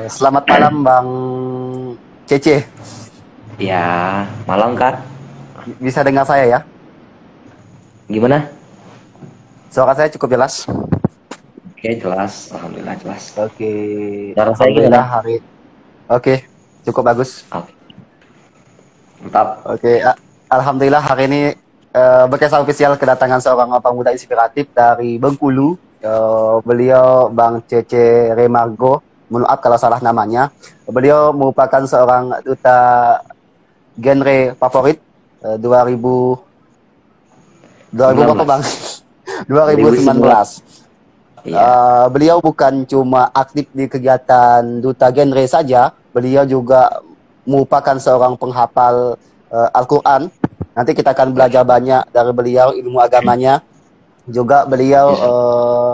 Selamat malam Bang Cece. Ya, malam Kak. Bisa dengar saya ya? Gimana? Suara saya cukup jelas. Oke, jelas. Alhamdulillah jelas. Oke, Suara saya Alhamdulillah gimana? hari. Oke, cukup bagus. Oke, mantap. Oke, Alhamdulillah hari ini berkesan ofisial kedatangan seorang pemuda inspiratif dari Bengkulu. Beliau Bang Cece Remargo. Mohon maaf kalau salah namanya. Beliau merupakan seorang duta genre favorit 2000 berapa 19. Bang? 2019. 2019. Iya. Beliau bukan cuma aktif di kegiatan Duta Genre saja, beliau juga merupakan seorang penghafal Al-Quran. Nanti kita akan belajar banyak dari beliau, ilmu agamanya. Juga beliau Insya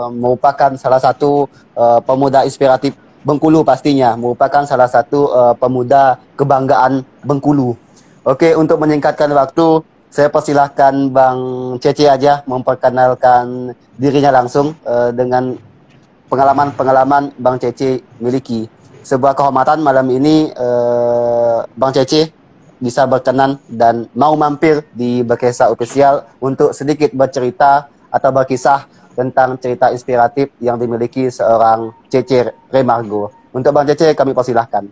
merupakan salah satu pemuda inspiratif Bengkulu pastinya, merupakan salah satu pemuda kebanggaan Bengkulu. Oke, untuk menyingkatkan waktu, saya persilahkan Bang Cece aja memperkenalkan dirinya langsung dengan pengalaman-pengalaman Bang Cece miliki. Sebuah kehormatan malam ini Bang Cece bisa berkenan dan mau mampir di Berkesa Official untuk sedikit bercerita atau berkisah tentang cerita inspiratif yang dimiliki seorang Cece Remargo. Untuk Bang Cece kami persilahkan.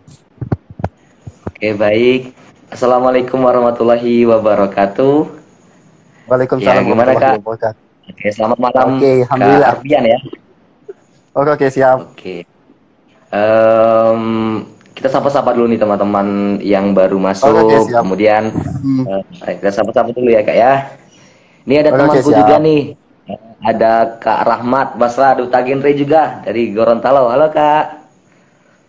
Oke, baik. Assalamualaikum warahmatullahi wabarakatuh. Ya, Waalaikumsalam gimana warahmatullahi Kak? wabarakatuh. Oke, selamat malam Oke, Kak alhamdulillah. Arfian ya. Oke, oke, siap. Oke. Em, kita sapa-sapa dulu nih teman-teman yang baru Oke, oke, masuk. siap. Kemudian Hmm. kita sapa-sapa dulu ya Kak ya. Ini ada Oke, oke, temanku juga siap. nih. Ada Kak Rahmat Basra Duta Genre juga dari Gorontalo. Halo Kak.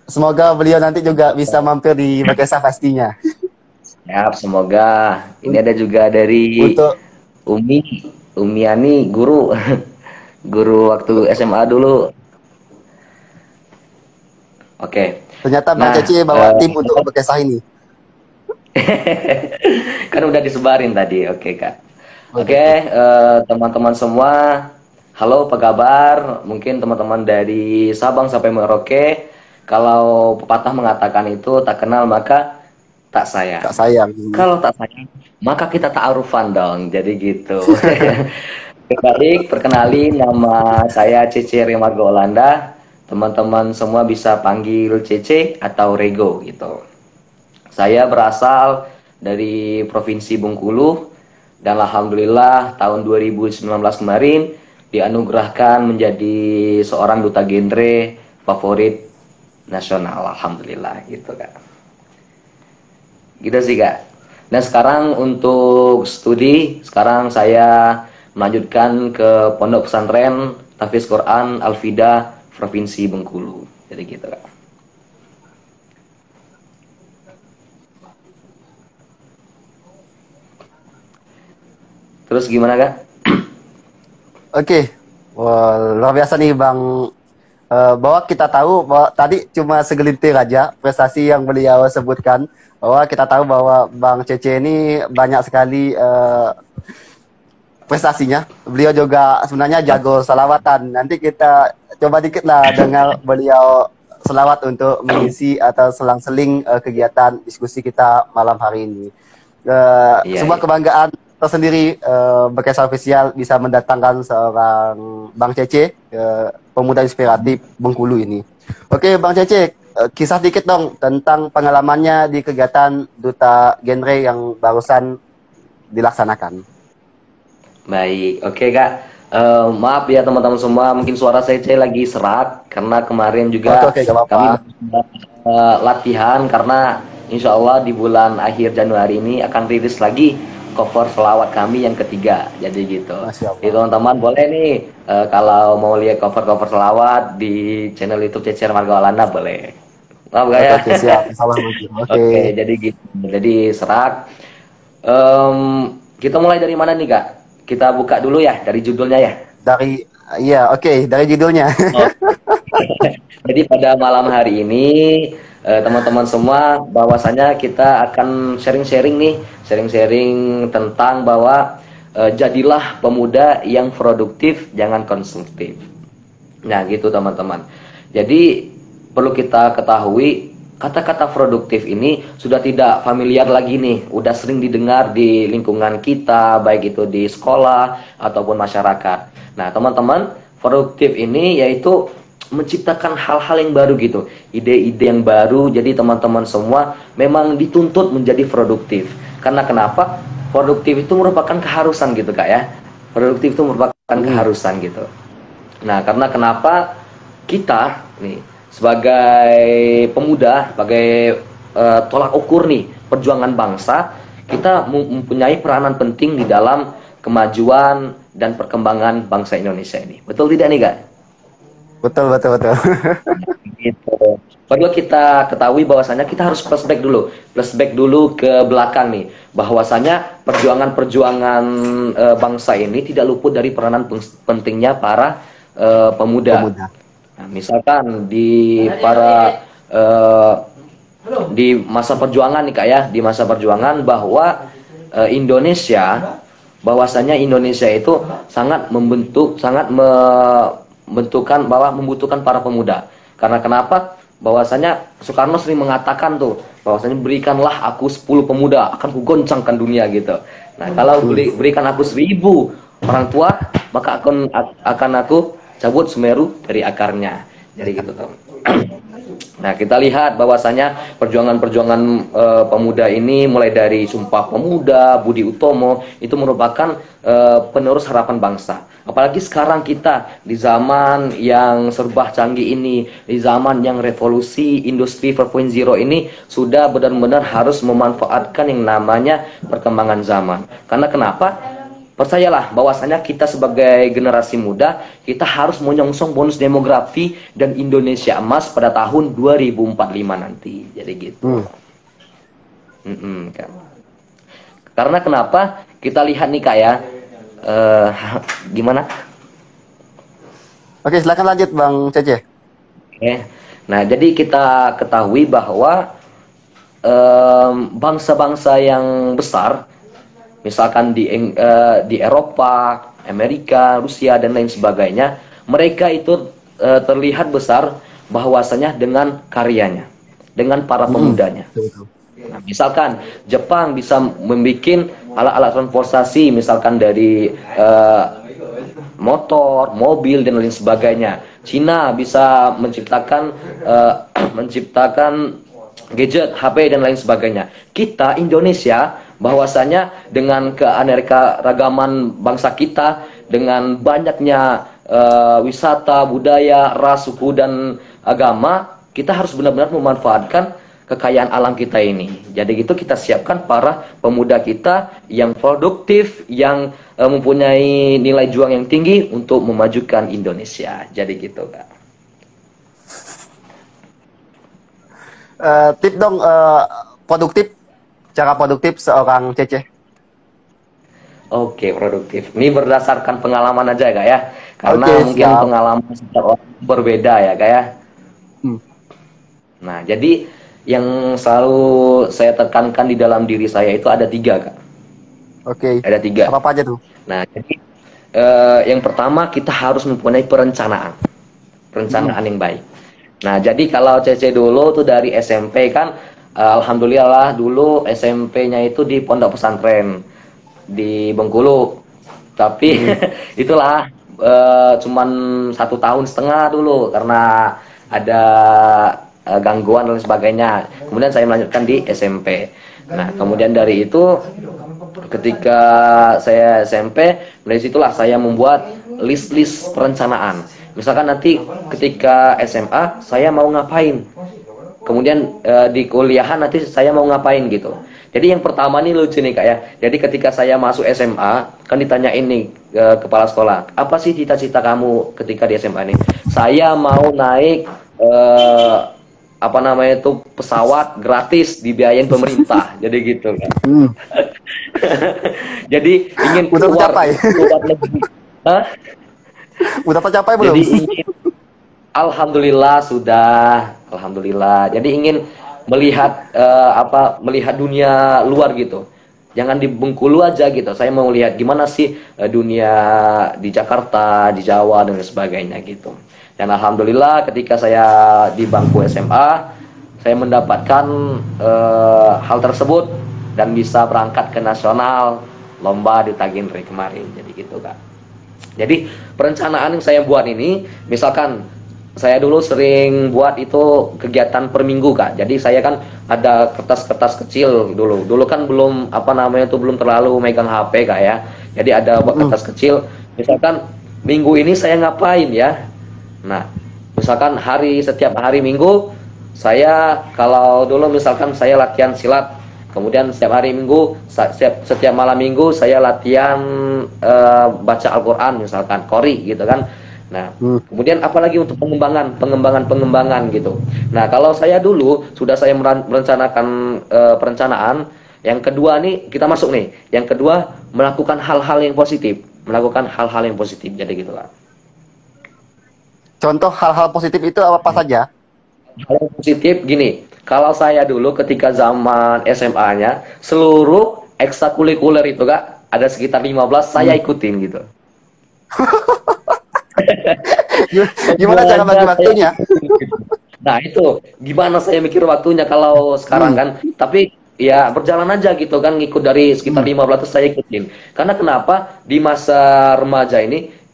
Semoga beliau nanti juga bisa mampir di Bakesa pastinya. Siap, semoga. Ini Un- ada juga dari Untuk Umi, Umiani guru. Guru waktu SMA dulu. Oke. ternyata Bang Nah, Ceci bawa tim untuk Bakesa ini. kan udah disebarin tadi. Oke, Kak. Oke, Oke, oke. teman-teman semua, halo, apa kabar? Mungkin teman-teman dari Sabang sampai Merauke, kalau pepatah mengatakan itu tak kenal maka tak Tak sayang. sayang. Kalau tak sayang, maka kita ta'arufan dong. Jadi gitu. Baik, perkenalin nama saya Cece Remargo Olanda. Teman-teman semua bisa panggil Cece atau Rego gitu. Saya berasal dari Provinsi Bengkulu dan alhamdulillah tahun 2019 kemarin dianugerahkan menjadi seorang duta genre favorit nasional. Alhamdulillah gitu Kak. Gitu sih Kak. Dan sekarang untuk studi, sekarang saya melanjutkan ke Pondok Pesantren Tahfiz Quran Al-Fida Provinsi Bengkulu. Jadi gitu Kak. Terus gimana Kak? Oke. Wah, luar biasa nih Bang. Bahwa kita tahu bahwa tadi cuma segelintir aja prestasi yang beliau sebutkan. Bahwa kita tahu bahwa Bang Cece ini banyak sekali prestasinya. Beliau juga sebenarnya jago salawatan. Nanti kita coba dikit lah dengar beliau selawat untuk mengisi atau selang-seling kegiatan diskusi kita malam hari ini. Iya, Sebuah iya. kebanggaan tersendiri Berkesa Official bisa mendatangkan seorang Bang Cece, pemuda inspiratif Bengkulu ini. Oke, Bang Cece, kisah dikit dong tentang pengalamannya di kegiatan Duta Genre yang barusan dilaksanakan. Baik, oke Kak. Maaf ya teman-teman semua, mungkin suara saya lagi serak karena kemarin Oke, juga oke, gak apa-apa. kami latihan karena insya Allah di bulan akhir Januari ini akan rilis lagi cover selawat kami yang ketiga. Jadi gitu. Masya Jadi Allah. teman-teman boleh nih kalau mau lihat cover-cover selawat di channel YouTube Cecer Marga Alana boleh. Maaf gak Oke, ya? oke, siap. Salah mungkin. Oke. Oke, jadi gitu. Jadi serak. Em, kita mulai dari mana nih Kak? Kita buka dulu ya dari judulnya ya. Dari, iya, oke, dari judulnya. Oh, jadi pada malam hari ini teman-teman semua bahwasanya kita akan sharing-sharing nih, sharing-sharing tentang bahwa jadilah pemuda yang produktif, jangan konsumtif. Nah, gitu teman-teman. Jadi perlu kita ketahui, kata-kata produktif ini sudah tidak familiar lagi nih, udah sering didengar di lingkungan kita, baik itu di sekolah ataupun masyarakat. Nah, teman-teman, produktif ini yaitu menciptakan hal-hal yang baru gitu, ide-ide yang baru. Jadi teman-teman semua memang dituntut menjadi produktif. Karena kenapa? Produktif itu merupakan keharusan gitu Kak ya. Produktif itu merupakan keharusan gitu. Nah, karena kenapa kita nih sebagai pemuda, sebagai tolak ukur nih perjuangan bangsa, kita mempunyai peranan penting di dalam kemajuan dan perkembangan bangsa Indonesia ini. Betul tidak nih Kak? Betul, betul, betul. Gitu. Perlu kita ketahui bahwasanya kita harus flashback dulu ke belakang nih, bahwasanya perjuangan-perjuangan bangsa ini tidak luput dari peranan pentingnya para pemuda. Nah, misalkan di di masa perjuangan nih Kak ya, di masa perjuangan bahwa Indonesia, bahwasanya Indonesia itu sangat membutuhkan para pemuda. Karena kenapa? Bahwasanya Soekarno sering mengatakan tuh, bahwasanya berikanlah aku 10 pemuda, akan kugoncangkan dunia gitu. Nah, kalau berikan aku 1000 orang tua, maka akan aku cabut Semeru dari akarnya. Jadi gitu tuh. Nah, kita lihat bahwasanya perjuangan-perjuangan pemuda ini mulai dari Sumpah Pemuda, Budi Utomo itu merupakan penerus harapan bangsa. Apalagi sekarang kita di zaman yang serba canggih ini, di zaman yang revolusi industri 4.0 ini sudah benar-benar harus memanfaatkan yang namanya perkembangan zaman. Karena kenapa? Percayalah bahwasanya kita sebagai generasi muda, kita harus menyongsong bonus demografi dan Indonesia emas pada tahun 2045 nanti. Jadi gitu. Kan. Karena kenapa? Kita lihat nih Kak ya. Gimana? Oke, silakan lanjut Bang Cece. Oke. Nah, jadi kita ketahui bahwa bangsa-bangsa yang besar, misalkan di Eropa, Amerika, Rusia dan lain sebagainya, mereka itu terlihat besar bahwasanya dengan karyanya, dengan para pemudanya. Nah, misalkan Jepang bisa membuat alat-alat transportasi, misalkan dari motor, mobil dan lain sebagainya. Cina bisa menciptakan gadget, HP dan lain sebagainya. Kita Indonesia bahwasanya dengan keanekaragaman bangsa kita, dengan banyaknya wisata, budaya, ras, suku dan agama, kita harus benar-benar memanfaatkan kekayaan alam kita ini. Jadi gitu kita siapkan para pemuda kita yang produktif, yang mempunyai nilai juang yang tinggi untuk memajukan Indonesia. Jadi gitu Kak. Tip dong, cara produktif seorang Cece. Oke, produktif. Ini berdasarkan pengalaman aja Kak ya. Karena mungkin siap. pengalaman setiap orang berbeda ya Kak ya. Nah, jadi yang selalu saya tekankan di dalam diri saya itu ada 3 Kak. Oke. Ada 3. Apa aja tuh? Nah, jadi yang pertama kita harus mempunyai perencanaan yang baik. Nah, jadi kalau Cece dulu tuh dari SMP kan, alhamdulillah dulu SMP-nya itu di pondok pesantren di Bengkulu. Tapi itulah cuman 1,5 tahun dulu karena ada gangguan dan sebagainya. Kemudian saya melanjutkan di SMP. Nah, kemudian dari itu ketika saya SMP, dari situlah saya membuat list-list perencanaan. Misalkan nanti ketika SMA saya mau ngapain, kemudian di kuliahan nanti saya mau ngapain gitu. Jadi yang pertama nih lucu nih Kak ya. Jadi ketika saya masuk SMA kan ditanyain nih kepala sekolah, apa sih cita-cita kamu ketika di SMA nih? Saya mau naik pesawat gratis dibiayain pemerintah. Jadi gitu kan. Jadi ingin Udah keluar tercapai. negeri. Hah? Udah tercapai belum? Jadi ingin, alhamdulillah sudah, alhamdulillah. Jadi ingin melihat melihat dunia luar gitu. jangan di Bengkulu aja gitu. Saya mau lihat gimana sih dunia di Jakarta, di Jawa dan sebagainya gitu. Dan alhamdulillah ketika saya di bangku SMA, saya mendapatkan hal tersebut dan bisa berangkat ke nasional lomba di Taginri kemarin. Jadi gitu Kak. Jadi perencanaan yang saya buat ini, misalkan saya dulu sering buat itu kegiatan per minggu Kak. Jadi saya kan ada kertas-kertas kecil dulu. Dulu kan belum apa namanya itu belum terlalu megang HP Kak ya. Jadi ada buat kertas kecil. Misalkan minggu ini saya ngapain ya. Nah, misalkan setiap hari Minggu saya kalau dulu misalkan saya latihan silat. Kemudian setiap hari Minggu, setiap malam Minggu saya latihan baca Al-Quran misalkan, qori gitu kan. Nah, kemudian apalagi untuk pengembangan gitu. Nah, kalau saya dulu sudah saya merencanakan perencanaan. Yang kedua nih kita masuk nih. Yang kedua melakukan hal-hal yang positif, jadi gitu lah. Contoh hal-hal positif itu apa saja? Hal yang positif gini, kalau saya dulu ketika zaman SMA-nya, seluruh ekstrakurikuler itu Kak, ada sekitar 15 saya ikutin gitu. Gimana cara bagi waktunya? Nah itu, gimana saya mikir waktunya kalau sekarang kan, tapi ya berjalan aja gitu kan, ngikut dari sekitar 15 itu saya ikutin. Karena kenapa? Di masa remaja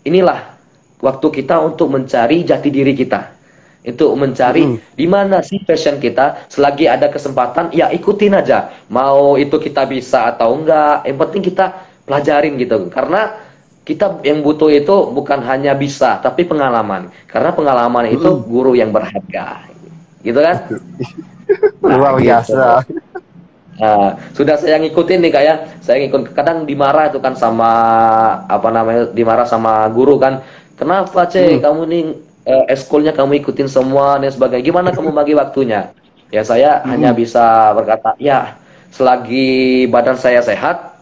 inilah waktu kita untuk mencari jati diri kita. Itu mencari di mana sih passion kita. Selagi ada kesempatan ya ikutin aja, mau itu kita bisa atau enggak, yang penting kita pelajarin gitu. Karena kita yang butuh itu bukan hanya bisa tapi pengalaman, karena pengalaman itu guru yang berharga gitu kan. Luar biasa. Nah, sudah saya ngikutin nih kayak saya ngikut, kadang dimarah itu kan sama apa namanya, dimarah sama guru kan, kenapa kamu nih eskulnya kamu ikutin semua dan sebagainya, gimana kamu bagi waktunya. Ya saya hanya bisa berkata ya selagi badan saya sehat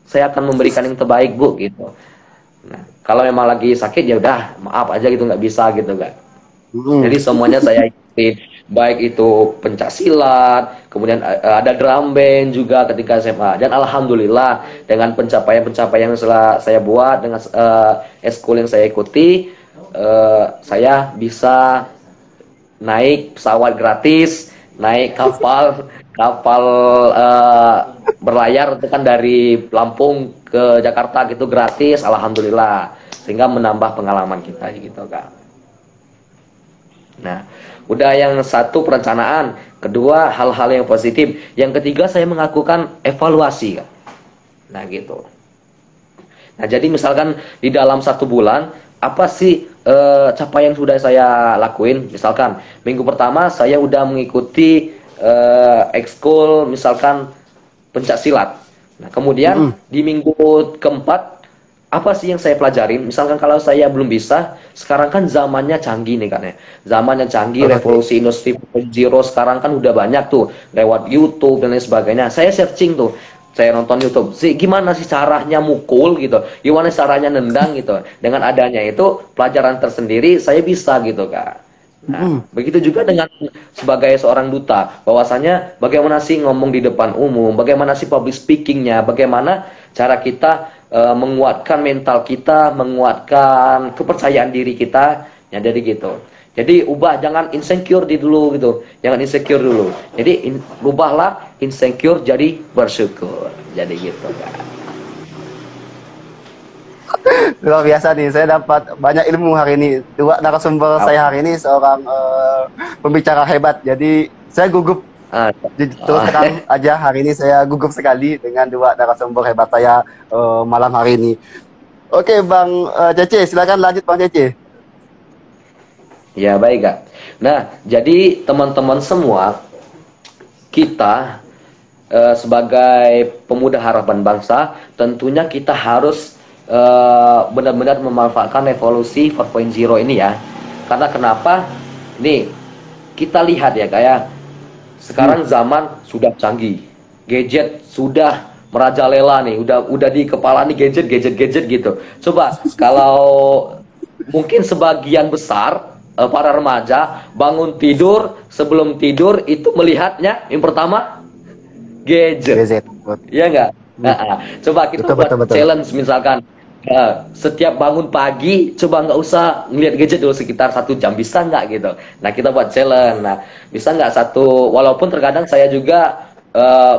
saya akan memberikan yang terbaik Bu gitu. Nah kalau memang lagi sakit ya udah maaf aja gitu, nggak bisa gitu kan. Jadi semuanya saya ikutin, baik itu pencak silat, kemudian ada drum band juga ketika SMA. Dan alhamdulillah dengan pencapaian-pencapaian yang setelah saya buat dengan eskul yang saya ikuti, saya bisa naik pesawat gratis, naik kapal berlayar itu kan dari Lampung ke Jakarta gitu gratis, alhamdulillah, sehingga menambah pengalaman kita gitu Kak. Nah, udah yang satu perencanaan, kedua hal-hal yang positif, yang ketiga saya melakukan evaluasi Kak. Nah gitu. Nah jadi misalkan di dalam 1 bulan apa sih capaian sudah saya lakuin. Misalkan minggu pertama saya udah mengikuti ekskul misalkan pencak silat. Nah kemudian di minggu keempat apa sih yang saya pelajarin. Misalkan kalau saya belum bisa, sekarang kan zamannya canggih nih kan ya, zamannya canggih, revolusi industri 4.0 sekarang kan udah banyak tuh lewat YouTube dan lain sebagainya. Saya searching tuh, saya nonton YouTube sih gimana sih caranya mukul gitu, gimana caranya nendang gitu. Dengan adanya itu pelajaran tersendiri saya bisa gitu Kak. Nah, begitu juga dengan sebagai seorang duta, bahwasanya bagaimana sih ngomong di depan umum, bagaimana sih public speakingnya, bagaimana cara kita menguatkan mental kita, menguatkan kepercayaan diri kita, ya jadi gitu. Jadi ubah, jangan insecure dulu gitu, jangan insecure dulu. Jadi ubahlah insecure jadi bersyukur, jadi gitu Kak. Luar biasa nih, saya dapat banyak ilmu hari ini. Dua narasumber saya hari ini seorang pembicara hebat. Jadi saya gugup. Terus terang aja hari ini saya gugup sekali dengan dua narasumber hebat saya malam hari ini. Oke Bang Cece, silakan lanjut Bang Cece. Ya baik Kak. Nah jadi teman-teman semua, kita sebagai pemuda harapan bangsa tentunya kita harus benar-benar memanfaatkan revolusi 4.0 ini ya. Karena kenapa? Nih kita lihat ya kayak sekarang zaman sudah canggih, gadget sudah merajalela nih, udah di kepala nih gadget gitu. Coba kalau mungkin sebagian besar para remaja bangun tidur, sebelum tidur itu melihatnya yang pertama gadget. Ya enggak? Coba kita Betul, buat betul, betul. challenge misalkan setiap bangun pagi coba nggak usah ngeliat gadget dulu sekitar 1 jam, bisa nggak gitu? Nah kita buat challenge. Nah bisa nggak satu, walaupun terkadang saya juga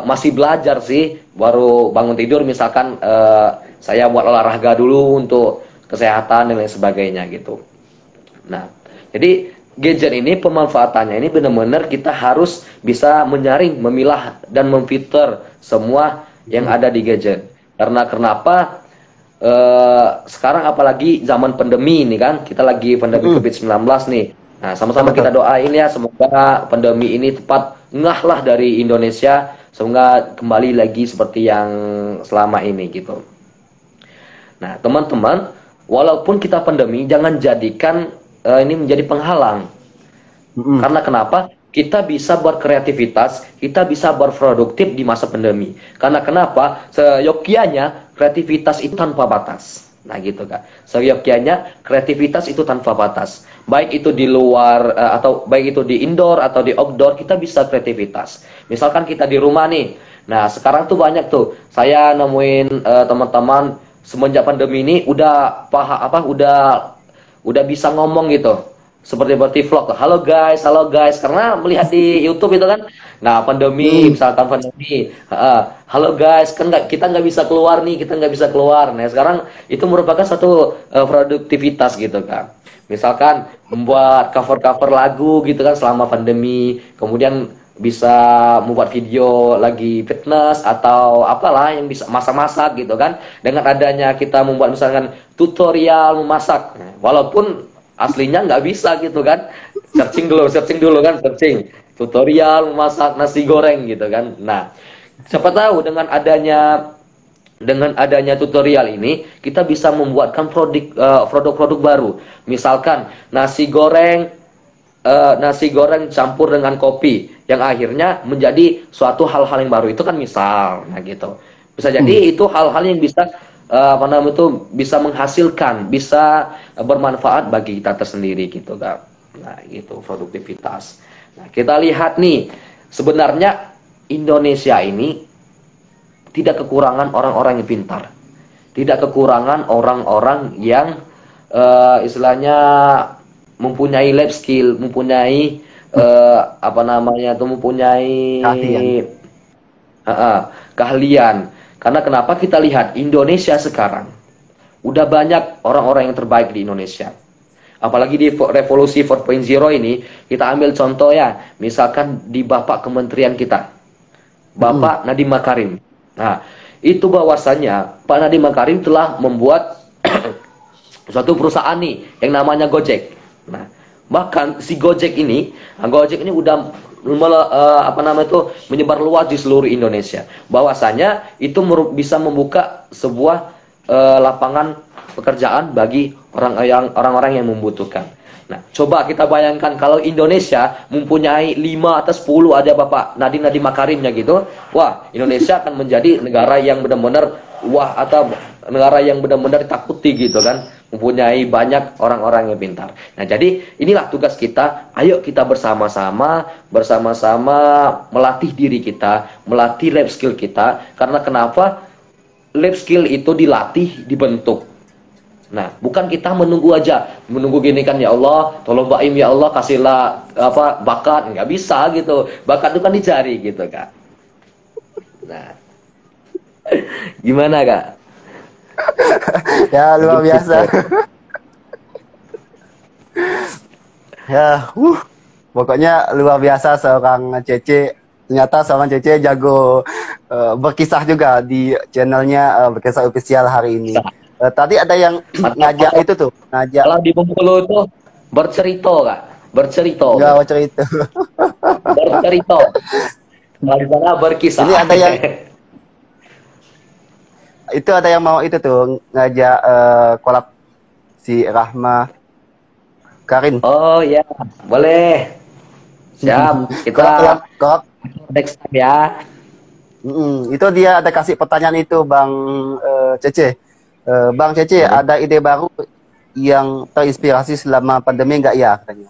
masih belajar sih, baru bangun tidur misalkan saya buat olahraga dulu untuk kesehatan dan lain sebagainya gitu. Nah, jadi gadget ini pemanfaatannya ini benar-benar kita harus bisa menyaring, memilah dan memfilter semua yang Mm. ada di gadget. Karena kenapa? Sekarang apalagi zaman pandemi ini kan, kita lagi pandemi Mm-mm. COVID-19 nih. Nah, Betul, sama-sama betul. kita doain ya, semoga pandemi ini tepat ngah lah dari Indonesia, semoga kembali lagi seperti yang selama ini gitu. Nah, teman-teman, walaupun kita pandemi, jangan jadikan ini menjadi penghalang. Mm-mm. Karena kenapa? Kita bisa berkreativitas, kita bisa berproduktif di masa pandemi. Karena kenapa? Seyogyanya kreativitas itu tanpa batas. Nah gitu kan. Seyogyanya kreativitas itu tanpa batas. Baik itu di luar atau baik itu di indoor atau di outdoor, kita bisa kreativitas. Misalkan kita di rumah nih. Nah sekarang tuh banyak tuh. Saya nemuin teman-teman semenjak pandemi ini udah udah bisa ngomong gitu, seperti vlog. Halo guys, karena melihat di YouTube itu kan. Nah, pandemi, Mm. misalkan pandemi, halo guys, kan kita nggak bisa keluar nih, kita nggak bisa keluar. Nah, sekarang itu merupakan satu produktivitas gitu kan. Misalkan membuat cover-cover lagu gitu kan selama pandemi, kemudian bisa membuat video lagi fitness atau apalah yang bisa masak-masak gitu kan. Dengan adanya kita membuat misalkan tutorial memasak, nah, walaupun aslinya nggak bisa gitu kan, searching dulu kan, searching tutorial memasak nasi goreng gitu kan. Nah siapa tahu dengan adanya tutorial ini kita bisa membuatkan produk-produk baru, misalkan nasi goreng campur dengan kopi yang akhirnya menjadi suatu hal-hal yang baru, itu kan misal. Nah gitu bisa jadi Mm. itu hal-hal yang bisa apa namanya itu bisa menghasilkan, bisa bermanfaat bagi kita tersendiri gitu kan. Nah itu produktivitas. Nah kita lihat nih, sebenarnya Indonesia ini tidak kekurangan orang-orang yang pintar, tidak kekurangan orang-orang yang istilahnya mempunyai life skill, mempunyai apa namanya itu mempunyai Keahlian. keahlian. Karena kenapa kita lihat Indonesia sekarang udah banyak orang-orang yang terbaik di Indonesia. Apalagi di revolusi 4.0 ini, kita ambil contoh ya, misalkan di Bapak Kementerian kita, Mm-mm. Bapak Nadiem Makarim. Nah, itu bahwasannya Pak Nadiem Makarim telah membuat suatu perusahaan nih yang namanya Gojek. Nah, bahkan si Gojek ini udah apa namanya itu menyebar luas di seluruh Indonesia. Bahwasanya itu bisa membuka sebuah lapangan pekerjaan bagi orang-orang yang membutuhkan. Nah, coba kita bayangkan kalau Indonesia mempunyai 5 atau 10 aja Bapak Nadiem Makarimnya gitu. Wah, Indonesia akan menjadi negara yang benar-benar wah, atau negara yang benar-benar ditakuti gitu kan, mempunyai banyak orang-orang yang pintar. Nah, jadi inilah tugas kita. Ayo kita bersama-sama melatih diri kita, melatih life skill kita. Karena kenapa? Life skill itu dilatih, dibentuk. Nah, bukan kita menunggu aja, menunggu gini kan, ya Allah, tolong Baim ya Allah, kasihlah apa bakat, nggak bisa gitu. Bakat itu kan dicari gitu kak. Nah, gimana kak? Ya luar Hidup biasa. sukses. Ya, pokoknya luar biasa seorang Cece. Ternyata seorang Cece jago berkisah juga di channelnya Berkisah Official hari ini. Bisa. Tadi ada yang Mantap. ngajak itu tuh, ngajak Kalau di Bengkulu itu bercerita kak, bercerita nggak gitu, cerita. bercerita. Kalau di sana berkisah. Ini ada yang itu ada yang mau itu tuh ngajak kolab si Rahma Karin. Oh ya, boleh. Siap, Kolab yang kita kolab. next time ya. Itu dia ada kasih pertanyaan itu Bang Cece. Bang Cece, Hmm. ada ide baru yang terinspirasi selama pandemi nggak ya katanya?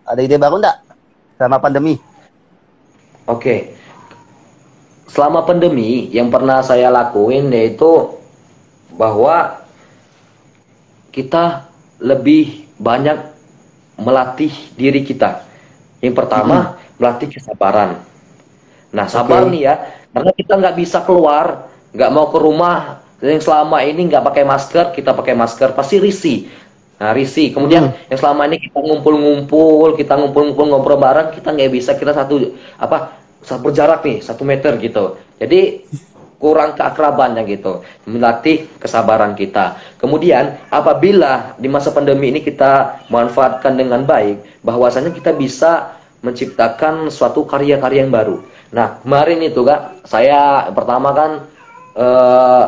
Ada ide baru nggak selama pandemi? Oke. selama pandemi yang pernah saya lakuin yaitu bahwa kita lebih banyak melatih diri kita. Yang pertama, melatih kesabaran. Nah, sabar Oke. nih ya, karena kita nggak bisa keluar, nggak mau ke rumah, yang selama ini nggak pakai masker, kita pakai masker, pasti risih. Nah, risih. Kemudian Mm-mm. yang selama ini kita ngumpul-ngumpul, kita ngumpul-ngumpul ngobrol bareng, kita nggak bisa, kita berjarak nih, 1 meter gitu. Jadi kurang keakrabannya gitu, melatih kesabaran kita. Kemudian apabila di masa pandemi ini kita manfaatkan dengan baik, bahwasanya kita bisa menciptakan suatu karya-karya yang baru. Nah, kemarin itu Kak, saya pertama kan eh,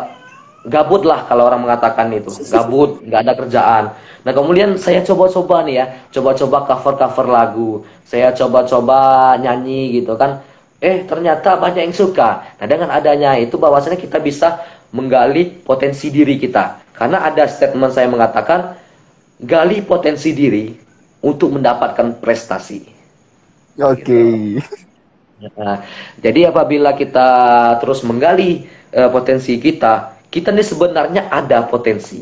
gabut lah kalau orang mengatakan itu, gabut, nggak ada kerjaan. Nah, kemudian saya coba-coba nih ya, coba-coba cover-cover lagu, saya coba-coba nyanyi gitu kan. Ternyata banyak yang suka. Nah, dengan adanya itu bahwasanya kita bisa menggali potensi diri kita. Karena ada statement saya mengatakan, gali potensi diri untuk mendapatkan prestasi. Oke. Gitu. Nah, jadi apabila kita terus menggali potensi kita, kita ini sebenarnya ada potensi.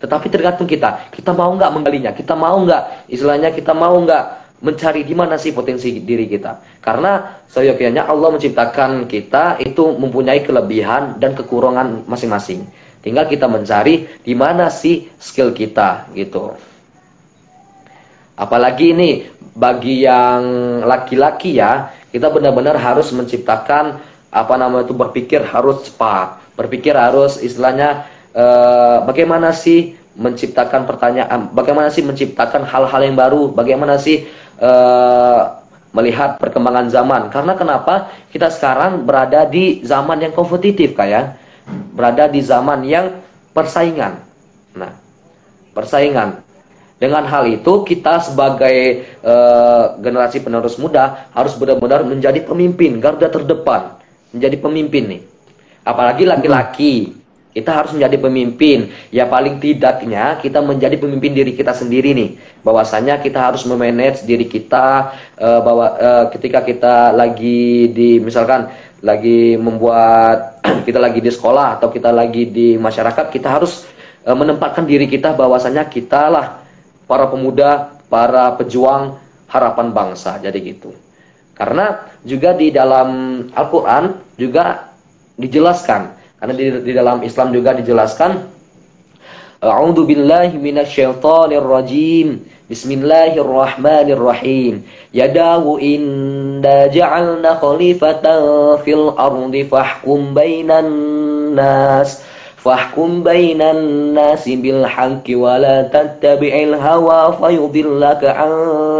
Tetapi tergantung kita. Kita mau nggak menggalinya? Kita mau nggak, istilahnya kita mau nggak mencari di mana sih potensi diri kita? Karena seyogyanya Allah menciptakan kita itu mempunyai kelebihan dan kekurangan masing-masing. Tinggal kita mencari di mana sih skill kita gitu. Apalagi ini bagi yang laki-laki ya, kita benar-benar harus menciptakan berpikir harus cepat, berpikir harus istilahnya bagaimana sih menciptakan pertanyaan, bagaimana sih menciptakan hal-hal yang baru, bagaimana sih melihat perkembangan zaman. Karena kenapa kita sekarang berada di zaman yang kompetitif kayak, berada di zaman yang persaingan. Nah, persaingan. Dengan hal itu kita sebagai generasi penerus muda harus benar-benar menjadi pemimpin, garda terdepan, menjadi pemimpin nih. Apalagi Mm-mm. laki-laki, kita harus menjadi pemimpin. Ya paling tidaknya kita menjadi pemimpin diri kita sendiri nih. Bahwasanya kita harus memanage diri kita ketika kita lagi di misalkan lagi membuat kita lagi di sekolah atau kita lagi di masyarakat, kita harus menempatkan diri kita bahwasanya kita lah para pemuda, para pejuang harapan bangsa. Jadi gitu. Karena juga di dalam Al-Quran juga dijelaskan. Karena di dalam Islam juga dijelaskan. A'udzu billahi minasyaitonir rajim. Bismillahirrahmanirrahim. Yadawu inna ja'alna khalifatan fil ardi fahkum bainan nas. Fahkum bainan nasi bil haqqi wa la tattabi'il hawa fayudillaka an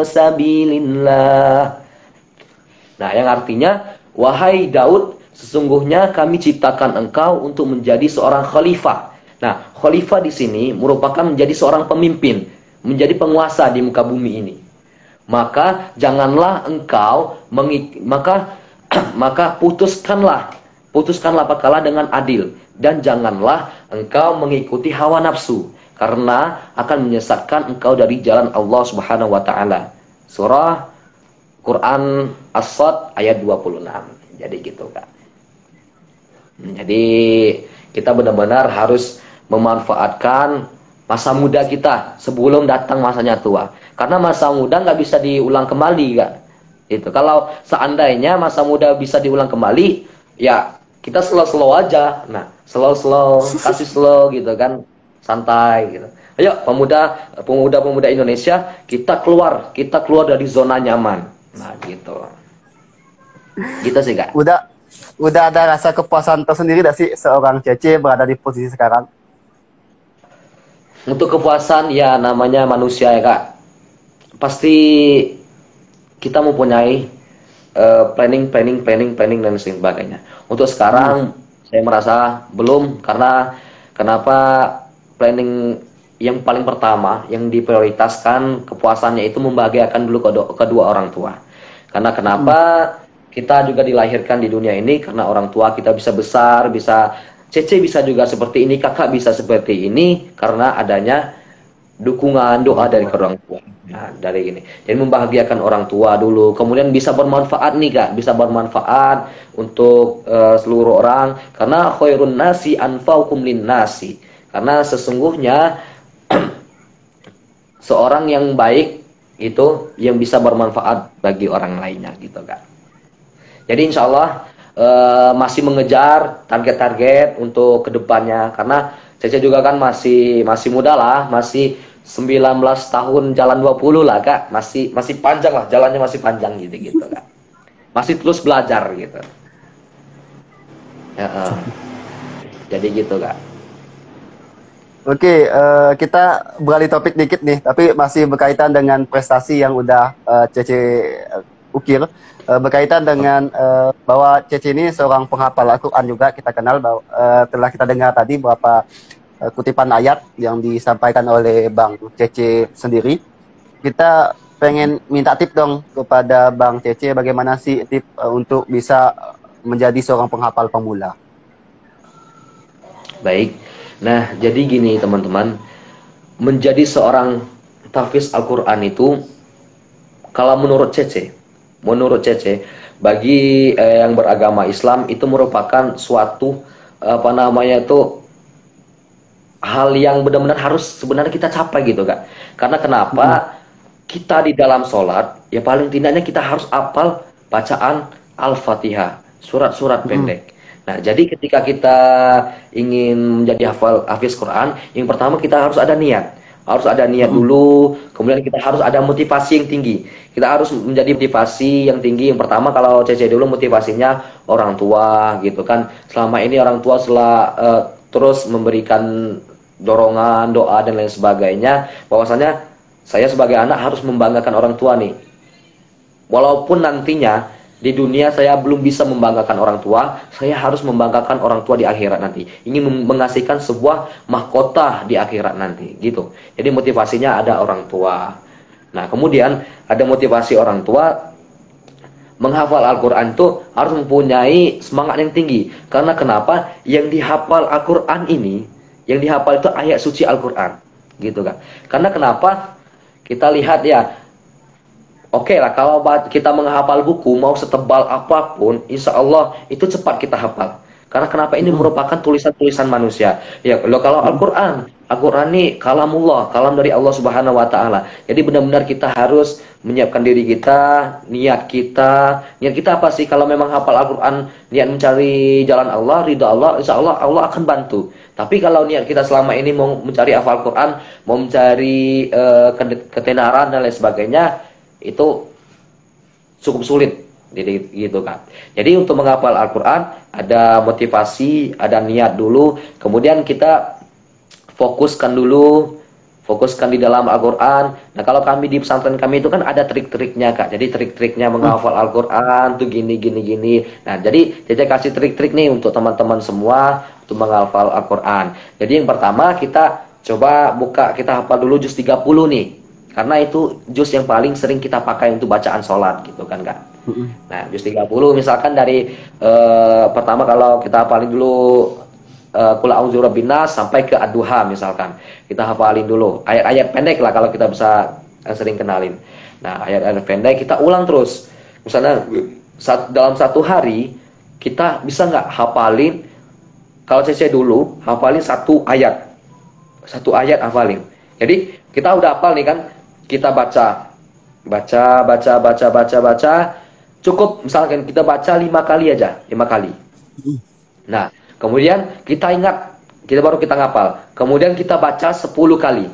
sabilillah. Nah, yang artinya, wahai Daud, sesungguhnya kami ciptakan engkau untuk menjadi seorang khalifah. Nah, khalifah di sini merupakan menjadi seorang pemimpin, menjadi penguasa di muka bumi ini. Maka janganlah engkau maka putuskanlah perkara dengan adil, dan janganlah engkau mengikuti hawa nafsu, karena akan menyesatkan engkau dari jalan Allah Subhanahu wa taala. Surah Quran As-Sad ayat 26. Jadi gitu, Kak. Jadi kita benar-benar harus memanfaatkan masa muda kita sebelum datang masanya tua. Karena masa muda nggak bisa diulang kembali, Kak. Itu. Kalau seandainya masa muda bisa diulang kembali, ya kita slow-slow aja. Nah, slow-slow, kasih slow gitu kan, santai gitu. Ayo pemuda Indonesia, kita keluar dari zona nyaman. Nah, gitu. Gitu sih, Kak. Udah ada rasa kepuasan tersendiri gak sih seorang Cece berada di posisi sekarang? Untuk kepuasan ya namanya manusia ya, Kak. Pasti kita mempunyai planning dan sebagainya. Untuk Hmm. sekarang saya merasa belum, karena kenapa planning yang paling pertama yang diprioritaskan kepuasannya itu membahagiakan dulu kedua orang tua. Karena kenapa Mm-mm. kita juga dilahirkan di dunia ini karena orang tua kita bisa besar, bisa Cece bisa juga seperti ini, kakak bisa seperti ini karena adanya dukungan doa dari Allah. orang tua. Nah, dari ini. Jadi membahagiakan orang tua dulu, kemudian bisa bermanfaat nih Kak, bisa bermanfaat untuk seluruh orang karena khairun nasi anfa'ukum lin nasi. Karena sesungguhnya seorang yang baik itu yang bisa bermanfaat bagi orang lainnya gitu Kak. Jadi insya Allah masih mengejar target-target untuk kedepannya karena Cece juga kan masih muda lah, masih 19 tahun jalan 20 lah Kak, masih panjang lah, jalannya masih panjang gitu Kak. Masih terus belajar gitu. Ya, jadi gitu Kak. Oke, kita beralih topik dikit nih, tapi masih berkaitan dengan prestasi yang udah Cece ukir. Berkaitan dengan bahwa Cece ini seorang penghafal Al-Quran juga, kita kenal bahwa telah kita dengar tadi beberapa kutipan ayat yang disampaikan oleh Bang Cece sendiri. Kita pengen minta tip dong kepada Bang Cece, bagaimana sih tip untuk bisa menjadi seorang penghafal pemula? Baik. Nah, jadi gini teman-teman, menjadi seorang tahfiz Al-Qur'an itu kalau menurut Cece bagi yang beragama Islam itu merupakan suatu apa namanya itu hal yang benar-benar harus sebenarnya kita capai gitu Kak. Karena Mm-mm. kenapa? Kita di dalam sholat ya paling tidaknya kita harus hafal bacaan Al-Fatihah, surat-surat Mm-mm. pendek. Nah, jadi ketika kita ingin menjadi hafiz Quran, yang pertama kita harus ada niat. Harus ada niat Mm-mm. dulu, kemudian kita harus ada motivasi yang tinggi. Kita harus menjadi motivasi yang tinggi. Yang pertama kalau Cece dulu motivasinya orang tua gitu kan. Selama ini orang tua terus memberikan dorongan, doa dan lain sebagainya, bahwasanya saya sebagai anak harus membanggakan orang tua nih. Walaupun nantinya di dunia saya belum bisa membanggakan orang tua, saya harus membanggakan orang tua di akhirat nanti. Ingin mengasihkan sebuah mahkota di akhirat nanti, gitu. Jadi motivasinya ada orang tua. Nah, kemudian ada motivasi orang tua menghafal Al-Quran itu harus mempunyai semangat yang tinggi. Karena kenapa? Yang dihafal Al-Quran ini, yang dihafal itu ayat suci Al-Quran, gitu kan? Karena kenapa? Kita lihat ya, oke lah kalau kita menghafal buku mau setebal apapun, insya Allah itu cepat kita hafal. Karena kenapa ini Mm-mm. merupakan tulisan-tulisan manusia. Ya, kalau Mm-mm. Al-Quran ini kalamullah, kalam dari Allah Subhanahu wa taala. Jadi benar-benar kita harus menyiapkan diri kita, niat kita. Niat kita apa sih? Kalau memang hafal Al-Quran, niat mencari jalan Allah, ridha Allah, insya Allah Allah akan bantu. Tapi kalau niat kita selama ini mau mencari hafal Quran, mau mencari ketenaran dan lain sebagainya, itu cukup sulit. Jadi gitu kan. Jadi untuk menghafal Al-Quran ada motivasi, ada niat dulu, kemudian kita fokuskan di dalam Al-Quran. Nah, kalau kami di pesantren kami itu kan ada trik-triknya Kak. Jadi trik-triknya Mm. menghafal Al-Quran tuh gini gini gini. Nah, jadi Cece kasih trik-trik nih untuk teman-teman semua untuk menghafal Al-Quran. Jadi yang pertama kita coba kita hafal dulu juz 30 nih. Karena itu juz yang paling sering kita pakai untuk bacaan sholat gitu kan Kak. Mm-mm. Nah, juz 30 misalkan dari pertama kalau kita hafalin dulu Qul a'udzu birabbinas sampai ke ad-duha misalkan. Kita hafalin dulu ayat-ayat pendek lah kalau kita bisa sering kenalin. Nah, ayat-ayat pendek kita ulang terus. Misalnya dalam satu hari kita bisa nggak hafalin, kalau CC dulu hafalin satu ayat. Satu ayat hafalin. Jadi kita udah hafal nih kan, kita baca, cukup misalkan kita baca 5 kali aja, 5 kali. Nah, kemudian kita ingat, baru kita ngapal. Kemudian kita baca 10 kali.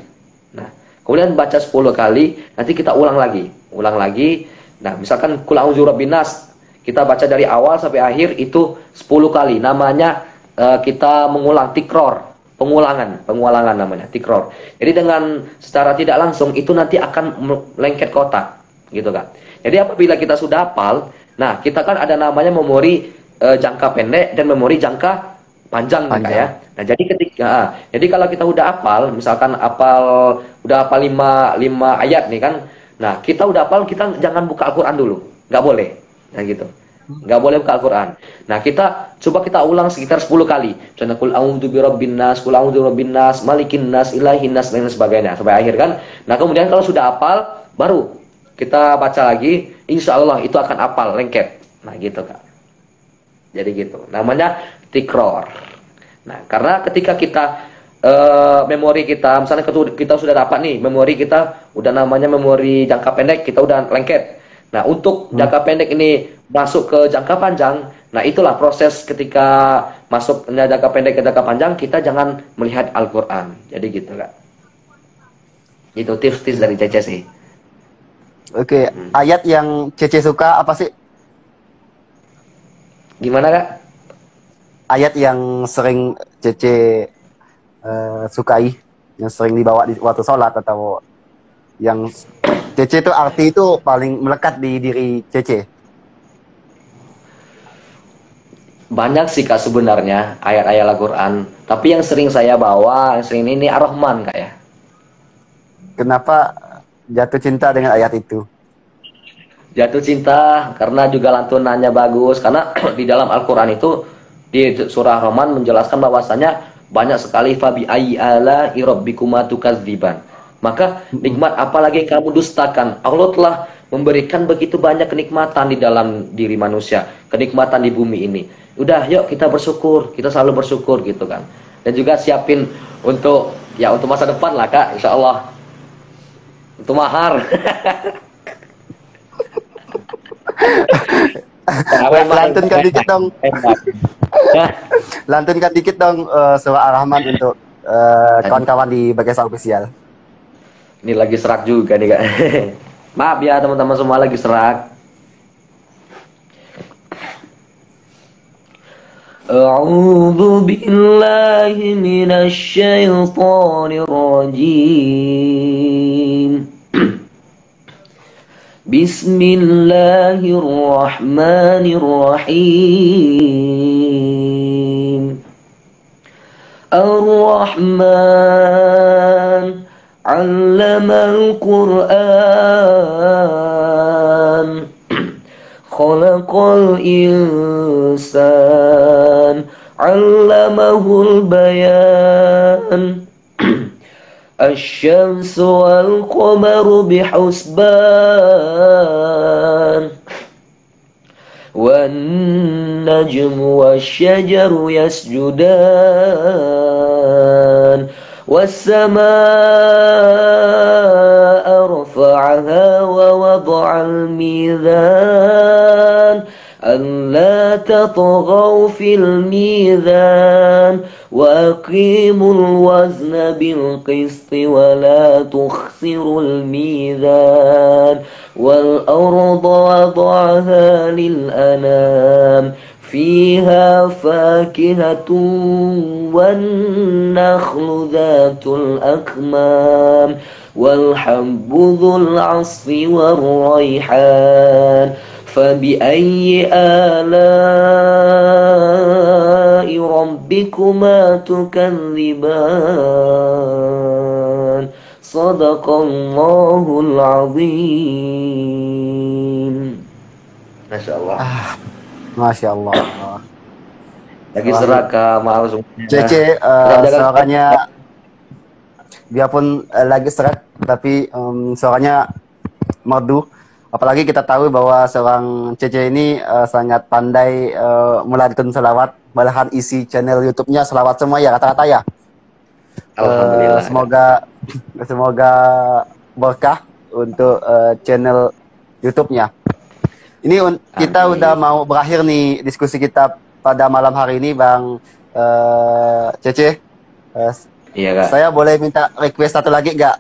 Nah, kemudian baca 10 kali, nanti kita ulang lagi. Nah, misalkan Qul a'udzu birabbinas, kita baca dari awal sampai akhir itu 10 kali. Namanya kita mengulang tikror, pengulangan namanya tikror. Jadi dengan secara tidak langsung itu nanti akan lengket kotak, gitu kan. Jadi apabila kita sudah hafal, nah kita kan ada namanya memori jangka pendek dan memori jangka panjang nih Kak ya. Panjang. Nah, jadi kalau kita udah hafal, misalkan udah hafal 5 ayat nih kan. Nah, kita udah hafal, kita jangan buka Al-Qur'an dulu. Nggak boleh. Nah, gitu. Nggak boleh buka Al-Quran. Nah, kita ulang sekitar 10 kali. Contoh, Qul a'udzu birabbin nas, Qul a'udzu birabbin nas, malikin nas, ilahin nas, dan sebagainya sampai akhir kan. Nah, kemudian kalau sudah hafal, baru kita baca lagi, insya Allah itu akan hafal lengket. Nah, gitu Kak. Jadi gitu. Namanya tikror. Nah, karena ketika kita memori kita, misalnya kita sudah dapat nih, memori kita udah namanya memori jangka pendek, kita udah lengket. Nah, untuk jangka pendek ini masuk ke jangka panjang, nah itulah proses ketika masuknya jangka pendek ke jangka panjang, kita jangan melihat Al-Quran. Jadi gitu Kak. Itu tips-tips dari Cece sih. Oke, ayat yang Cece suka apa sih? Gimana Kak? Ayat yang sering Cece sukai, yang sering dibawa di waktu sholat, atau yang Cece itu arti itu paling melekat di diri Cece? Banyak sih Kak sebenarnya ayat-ayat Al-Quran. Tapi yang sering saya bawa, yang sering ini Ar-Rahman Kak ya. Kenapa jatuh cinta dengan ayat itu? Jatuh cinta karena juga lantunannya bagus. Karena di dalam Al-Quran itu, di surah Rahman menjelaskan bahwasanya banyak sekali fabi ayyi ala rabbikuma tukadziban. Maka nikmat apalagi yang kamu dustakan. Allah telah memberikan begitu banyak kenikmatan di dalam diri manusia, kenikmatan di bumi ini. Udah, yuk kita bersyukur, kita selalu bersyukur gitu kan. Dan juga siapin untuk masa depan lah Kak, insya Allah. Untuk mahar. Lantunkan dikit dong. Lantunkan dikit dong surah Ar-Rahman untuk kawan-kawan di Bagasa Official. Ini lagi serak juga nih Kak. Maaf ya teman-teman semua, lagi serak. A'udzu billahi minasy syaithanir rajim. Bismillahirrahmanirrahim. Ar-Rahman 'allamal Qur'an. Khalaqal insan 'allamahul bayan. الشمس والقمر بحسبان والنجم والشجر يسجدان والسماء رفعها ووضع الميزان ألا تطغوا في الميزان وأقيموا الوزن بالقسط ولا تخسروا الميزان والأرض وضعها للأنام فيها فاكهة والنخل ذات الأكمام والحب ذو العصف والريحان فبأي آلاء ربكما تكذبان صدق الله العظيم. Masya Allah. Masya Allah. Lagi serak maaf semuanya. Cece suaranya biarpun lagi serak, tapi suaranya merdu. Apalagi kita tahu bahwa seorang Cece ini sangat pandai melantunkan selawat, malahan isi channel YouTube-nya selawat semua ya, rata-rata ya. Alhamdulillah. Semoga berkah untuk channel YouTube-nya. Ini kita udah mau berakhir nih diskusi kita pada malam hari ini, Bang Cece. Iya Kak. Saya boleh minta request satu lagi nggak?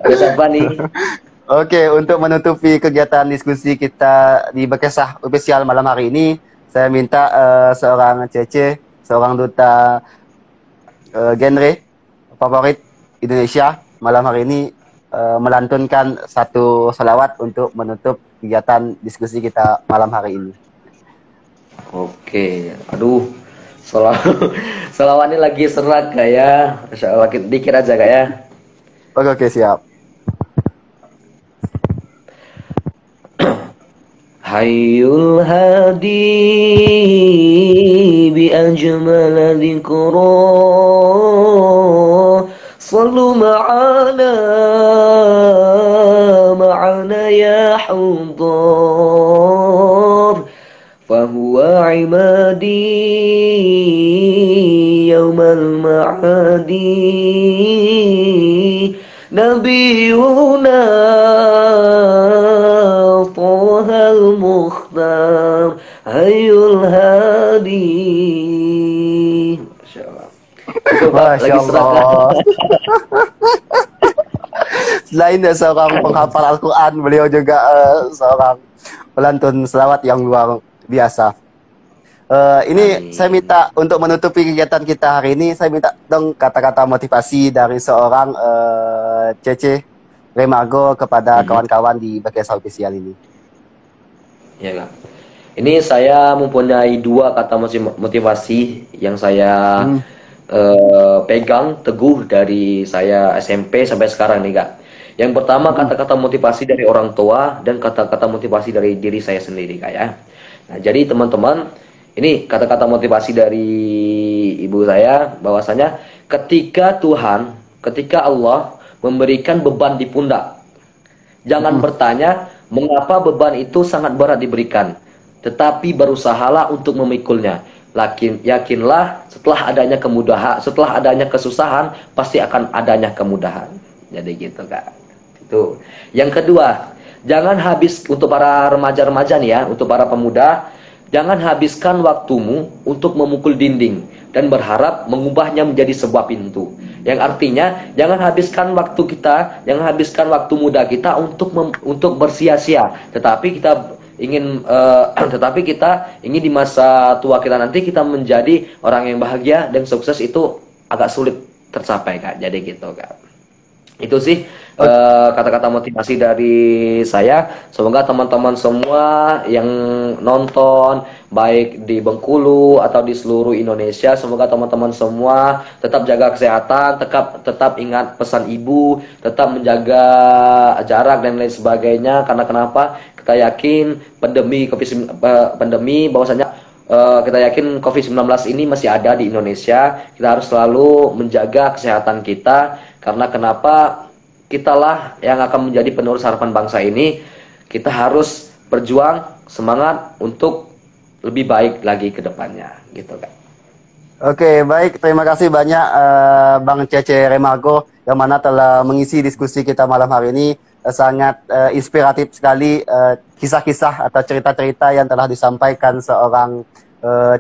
Siapa nih? Oke, untuk menutupi kegiatan diskusi kita di Bekesah Official malam hari ini, saya minta seorang Cece, seorang duta genre favorit Indonesia malam hari ini melantunkan satu salawat untuk menutup kegiatan diskusi kita malam hari ini. Oke, aduh, selawat ini lagi serak Kak ya. Masya Allah, dikit aja Kak ya. Oke, siap. hayyul hadi bi ajmal dzikra sallu ma'ana ya hudar fahuwa imadi yawmal ma'adi nabiyuna Tahal Mukhtar Hayul Hadi. Masya Allah. Masya Allah. Selain seorang penghafal Al-Quran, beliau juga seorang pelantun selawat yang luar biasa. Ini saya minta untuk menutupi kegiatan kita hari ini, saya minta dong kata-kata motivasi dari seorang Cece Remargo kepada kawan-kawan di Bagesa Official ini. Ya, Kak. Ini saya mempunyai dua kata motivasi yang saya pegang teguh dari saya SMP sampai sekarang nih, Kak. Yang pertama kata-kata motivasi dari orang tua dan kata-kata motivasi dari diri saya sendiri, Kak, ya. Nah, jadi teman-teman, ini kata-kata motivasi dari ibu saya bahwasanya ketika Allah memberikan beban di pundak, jangan bertanya mengapa beban itu sangat berat diberikan, tetapi berusahalah untuk memikulnya. Yakinlah setelah adanya kemudahan, setelah adanya kesusahan, pasti akan adanya kemudahan. Jadi gitu, Kak. Itu. Yang kedua, jangan habis untuk para remaja-remaja nih ya, untuk para pemuda, jangan habiskan waktumu untuk memukul dinding dan berharap mengubahnya menjadi sebuah pintu. Yang artinya jangan habiskan waktu kita, jangan habiskan waktu muda kita untuk bersia-sia. Tetapi kita ingin di masa tua kita nanti kita menjadi orang yang bahagia dan sukses itu agak sulit tercapai, Kak. Jadi gitu, Kak. Itu sih kata-kata motivasi dari saya. Semoga teman-teman semua yang nonton baik di Bengkulu atau di seluruh Indonesia, semoga teman-teman semua tetap jaga kesehatan, tetap ingat pesan ibu, tetap menjaga jarak dan lain sebagainya. Karena kenapa? Kita yakin pandemi bahwasanya kita yakin COVID-19 ini masih ada di Indonesia. Kita harus selalu menjaga kesehatan kita. Karena kenapa? Kitalah yang akan menjadi penerus harapan bangsa ini. Kita harus berjuang, semangat untuk lebih baik lagi ke depannya, gitu, Kak. Oke, baik. Terima kasih banyak Bang Cece Remargo yang mana telah mengisi diskusi kita malam hari ini. Sangat inspiratif sekali kisah-kisah atau cerita-cerita yang telah disampaikan seorang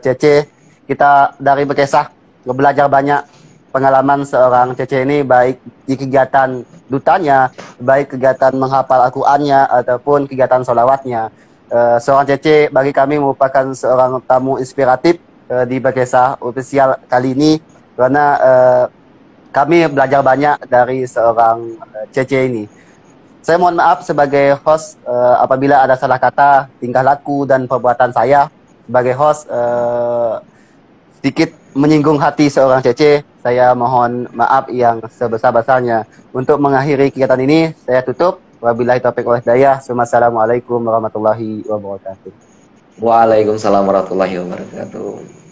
Cece. Kita dari Bekesah belajar banyak pengalaman seorang Cece ini, baik di kegiatan dutanya, baik kegiatan menghafal Al-Qur'annya ataupun kegiatan sholawatnya. Seorang Cece bagi kami merupakan seorang tamu inspiratif di Bagesa Official kali ini, karena kami belajar banyak dari seorang Cece ini. Saya mohon maaf sebagai host apabila ada salah kata, tingkah laku dan perbuatan saya sebagai host sedikit menyinggung hati seorang Cece. Saya mohon maaf yang sebesar-besarnya. Untuk mengakhiri kegiatan ini, saya tutup. Wabillahi taufiq wal hidayah. Wassalamualaikum warahmatullahi wabarakatuh. Waalaikumsalam warahmatullahi wabarakatuh.